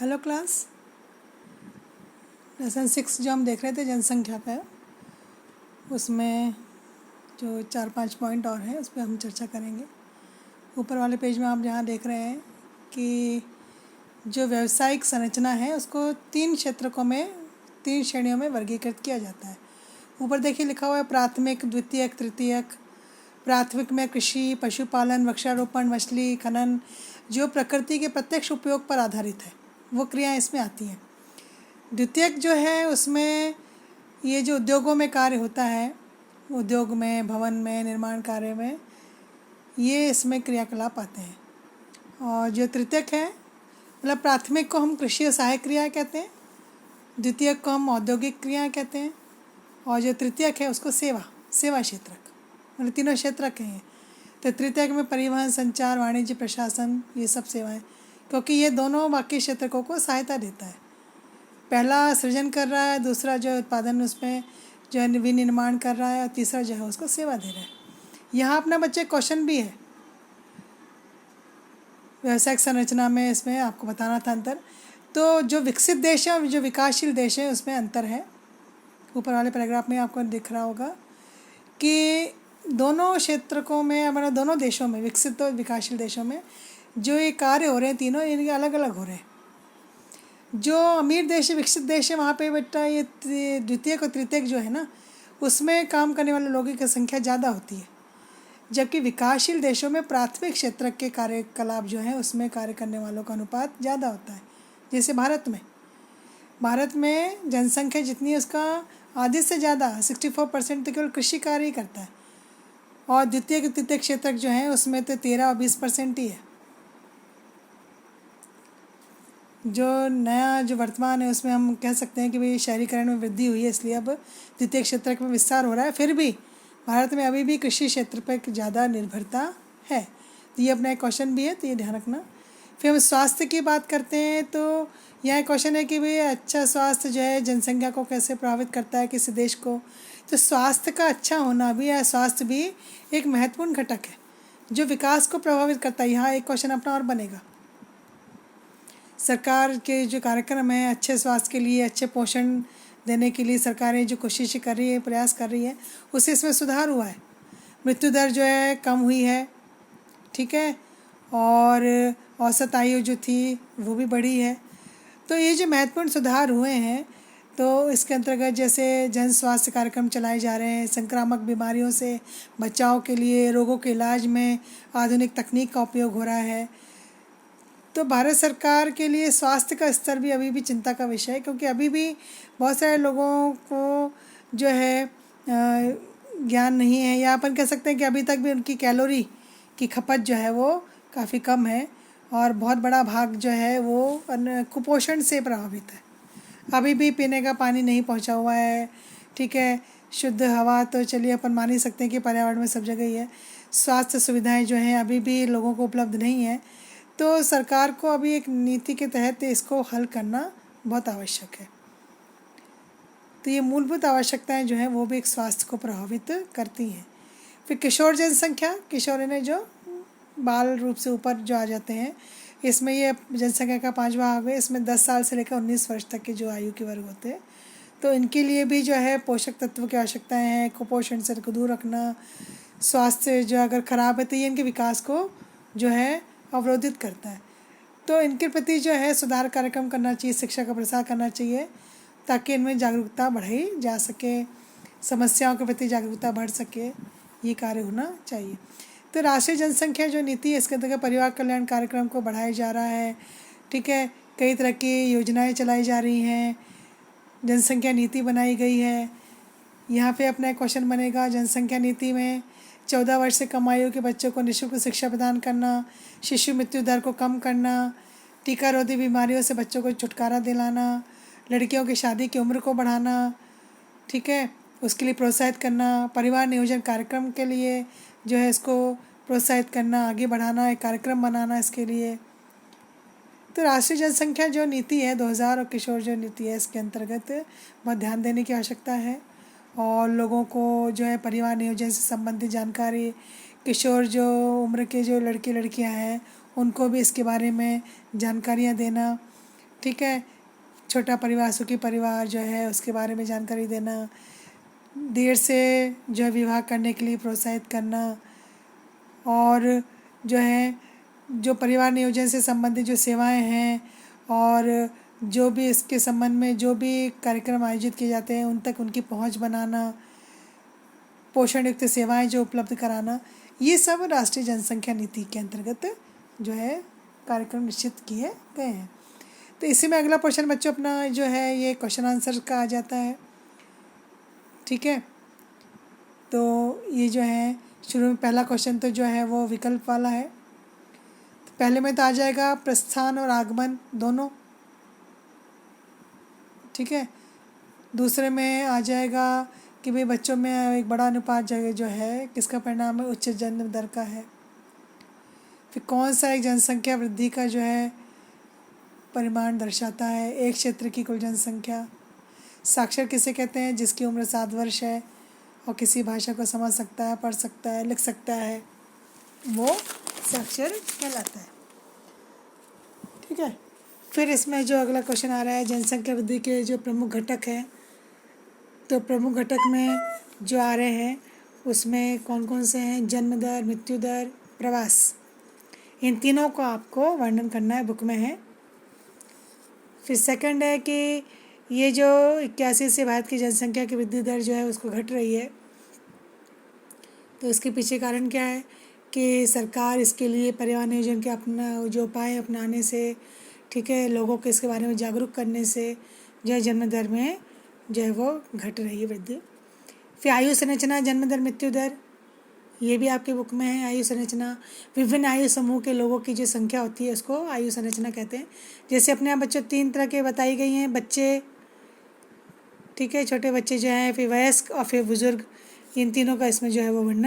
Hello class. Lesson 6 जो हम देख रहे थे जनसंख्या पे, उसमें जो 4-5 पॉइंट और हैं उस पर हम चर्चा करेंगे। ऊपर वाले पेज में आप जहाँ देख रहे हैं कि जो व्यावसायिक संरचना है उसको 3 क्षेत्रकों में 3 श्रेणियों में वर्गीकृत किया जाता है। ऊपर देखिए लिखा हुआ है प्राथमिक, द्वितीयक, तृतीयक। प्राथमिक में कृषि, पशुपालन, वृक्षारोपण, मछली खनन जो प्रकृति के प्रत्यक्ष उपयोग पर आधारित है वो क्रियाएं इसमें आती हैं। द्वितीयक जो है उसमें ये जो उद्योगों में कार्य होता है, उद्योग में, भवन में, निर्माण कार्य में, ये इसमें क्रियाकलाप आते हैं। और जो तृतीयक है, मतलब प्राथमिक को हम कृषि और सहायक क्रिया कहते हैं, द्वितीयक को हम औद्योगिक क्रिया कहते हैं, और जो तृतीयक है उसको सेवा क्षेत्रक, मतलब तीनों क्षेत्रक हैं। तो तृतीयक में परिवहन, संचार, वाणिज्य, प्रशासन, ये सब सेवाएं, क्योंकि ये दोनों बाकी क्षेत्रकों को सहायता देता है। पहला सृजन कर रहा है, दूसरा जो उत्पादन उसमें जो है विनिर्माण कर रहा है, और तीसरा जो है उसको सेवा दे रहा है। यहाँ अपना बच्चे क्वेश्चन भी है व्यावसायिक संरचना में, इसमें आपको बताना था अंतर। तो जो विकसित देश है और जो विकासशील देश है उसमें अंतर है। ऊपर वाले पैराग्राफ में आपको दिख रहा होगा कि दोनों क्षेत्रकों में, मतलब दोनों देशों में, विकसित और विकासशील देशों में जो ये कार्य हो रहे हैं तीनों, इनके अलग अलग हो रहे हैं। जो अमीर देश है, विकसित देश है, वहाँ पे बेटा ये द्वितीयक और तृतीयक जो है ना, उसमें काम करने वाले लोगों की संख्या ज़्यादा होती है। जबकि विकासशील देशों में प्राथमिक क्षेत्र के कार्यकलाप जो है उसमें कार्य करने वालों का अनुपात ज़्यादा होता है। जैसे भारत में जनसंख्या जितनी है उसका आधे से ज़्यादा 64% तो केवल कृषि कार्य ही करता है, और द्वितीयक तृतीयक क्षेत्र जो है उसमें तो 13 और 20% ही है। जो नया जो वर्तमान है उसमें हम कह सकते हैं कि भाई शहरीकरण में वृद्धि हुई है, इसलिए अब द्वितीय क्षेत्र में विस्तार हो रहा है। फिर भी भारत में अभी भी कृषि क्षेत्र पर ज़्यादा निर्भरता है। तो ये अपना एक क्वेश्चन भी है, तो ये ध्यान रखना। फिर हम स्वास्थ्य की बात करते हैं, तो यहाँ क्वेश्चन है कि भाई अच्छा स्वास्थ्य जो है जनसंख्या को कैसे प्रभावित करता है किसी देश को। तो स्वास्थ्य का अच्छा होना भी या स्वास्थ्य भी एक महत्वपूर्ण घटक है जो विकास को प्रभावित करता है। यहाँ एक क्वेश्चन अपना और बनेगा। सरकार के जो कार्यक्रम है अच्छे स्वास्थ्य के लिए, अच्छे पोषण देने के लिए सरकारें जो कोशिश कर रही है, प्रयास कर रही है, उससे इसमें सुधार हुआ है। मृत्यु दर जो है कम हुई है, ठीक है, और औसत आयु जो थी वो भी बढ़ी है। तो ये जो महत्वपूर्ण सुधार हुए हैं, तो इसके अंतर्गत जैसे जन स्वास्थ्य कार्यक्रम चलाए जा रहे हैं, संक्रामक बीमारियों से बचाव के लिए रोगों के इलाज में आधुनिक तकनीक का उपयोग हो रहा है। तो भारत सरकार के लिए स्वास्थ्य का स्तर भी अभी भी चिंता का विषय है, क्योंकि अभी भी बहुत सारे लोगों को जो है ज्ञान नहीं है, या अपन कह सकते हैं कि अभी तक भी उनकी कैलोरी की खपत जो है वो काफ़ी कम है, और बहुत बड़ा भाग जो है वो कुपोषण से प्रभावित है। अभी भी पीने का पानी नहीं पहुंचा हुआ है, ठीक है। शुद्ध हवा तो चलिए अपन मान ही सकते हैं कि पर्यावरण में सब जगह ही है। स्वास्थ्य सुविधाएं जो हैं अभी भी लोगों को उपलब्ध नहीं है। तो सरकार को अभी एक नीति के तहत इसको हल करना बहुत आवश्यक है। तो ये मूलभूत आवश्यकताएं जो हैं वो भी एक स्वास्थ्य को प्रभावित करती हैं। फिर किशोर जनसंख्या, किशोर ने जो बाल रूप से ऊपर जो आ जाते हैं, इसमें ये जनसंख्या का 5वां भाग है। इसमें 10 साल से लेकर 19 वर्ष तक के जो आयु के वर्ग होते हैं, तो इनके लिए भी जो है पोषक तत्व की आवश्यकताएँ हैं। कुपोषण से दूर रखना, स्वास्थ्य जो अगर ख़राब है तो ये इनके विकास को जो है अवरोधित करता है। तो इनके प्रति जो है सुधार कार्यक्रम करना चाहिए, शिक्षा का प्रसार करना चाहिए, ताकि इनमें जागरूकता बढ़ाई जा सके, समस्याओं के प्रति जागरूकता बढ़ सके, ये कार्य होना चाहिए। तो राष्ट्रीय जनसंख्या जो नीति है, इसके अंतर्गत परिवार कल्याण कार्यक्रम को बढ़ाया जा रहा है, ठीक है। कई तरह की योजनाएं चलाई जा रही हैं, जनसंख्या नीति बनाई गई है। यहाँ पे अपना एक क्वेश्चन बनेगा, जनसंख्या नीति में 14 वर्ष से कम आयु के बच्चों को निःशुल्क शिक्षा प्रदान करना, शिशु मृत्यु दर को कम करना, टीका रोधी बीमारियों से बच्चों को छुटकारा दिलाना, लड़कियों की शादी की उम्र को बढ़ाना, ठीक है, उसके लिए प्रोत्साहित करना, परिवार नियोजन कार्यक्रम के लिए जो है इसको प्रोत्साहित करना, आगे बढ़ाना, एक कार्यक्रम बनाना इसके लिए। तो राष्ट्रीय जनसंख्या जो नीति है 2000 और किशोर जो नीति है, इसके अंतर्गत बहुत ध्यान देने की आवश्यकता है, और लोगों को जो है परिवार नियोजन से संबंधित जानकारी, किशोर जो उम्र के जो लड़के लड़कियां हैं उनको भी इसके बारे में जानकारियां देना, ठीक है। छोटा परिवार सुखी परिवार जो है उसके बारे में जानकारी देना, देर से जो है विवाह करने के लिए प्रोत्साहित करना, और जो है जो परिवार नियोजन से संबंधित जो सेवाएं हैं और जो भी इसके संबंध में जो भी कार्यक्रम आयोजित किए जाते हैं उन तक उनकी पहुंच बनाना, पोषण युक्त सेवाएं जो उपलब्ध कराना, ये सब राष्ट्रीय जनसंख्या नीति के अंतर्गत जो है कार्यक्रम निश्चित किए गए हैं। तो इसी में अगला क्वेश्चन बच्चों अपना जो है ये क्वेश्चन आंसर का आ जाता है। ठीक है, तो ये जो है शुरू में पहला क्वेश्चन तो जो है वो विकल्प वाला है। तो पहले में तो आ जाएगा प्रस्थान और आगमन दोनों। ठीक है, दूसरे में आ जाएगा कि भाई बच्चों में एक बड़ा अनुपात जगह जो है किसका परिणाम है, उच्च जन्म दर का है। फिर कौन सा एक जनसंख्या वृद्धि का जो है परिमाण दर्शाता है, एक क्षेत्र की कुल जनसंख्या। साक्षर किसे कहते हैं, जिसकी उम्र 7 वर्ष है और किसी भाषा को समझ सकता है, पढ़ सकता है, लिख सकता है, वो साक्षर कहलाता है। ठीक है, फिर इसमें जो अगला क्वेश्चन आ रहा है जनसंख्या वृद्धि के जो प्रमुख घटक हैं, तो प्रमुख घटक में जो आ रहे हैं उसमें कौन कौन से हैं, जन्म दर, मृत्यु दर, प्रवास, इन तीनों को आपको वर्णन करना है, बुक में है। फिर सेकंड है कि ये जो 81 से भारत की जनसंख्या की वृद्धि दर जो है उसको घट रही है, तो इसके पीछे कारण क्या है कि सरकार इसके लिए परिवार नियोजन के अपना जो उपाय अपनाने से, ठीक है, लोगों को इसके बारे में जागरूक करने से जो है जन्म दर में जो है वो घट रही है वृद्धि। फिर आयु संरचना, जन्म दर, मृत्यु दर, ये भी आपके बुक में है। आयु संरचना, विभिन्न आयु समूह के लोगों की जो संख्या होती है उसको आयु संरचना कहते हैं। जैसे अपने यहाँ बच्चों 3 तरह के बताई गई हैं, बच्चे, ठीक है, छोटे बच्चे जो हैं, फिर वयस्क और फिर बुजुर्ग, इन तीनों का इसमें जो है वो वर्णन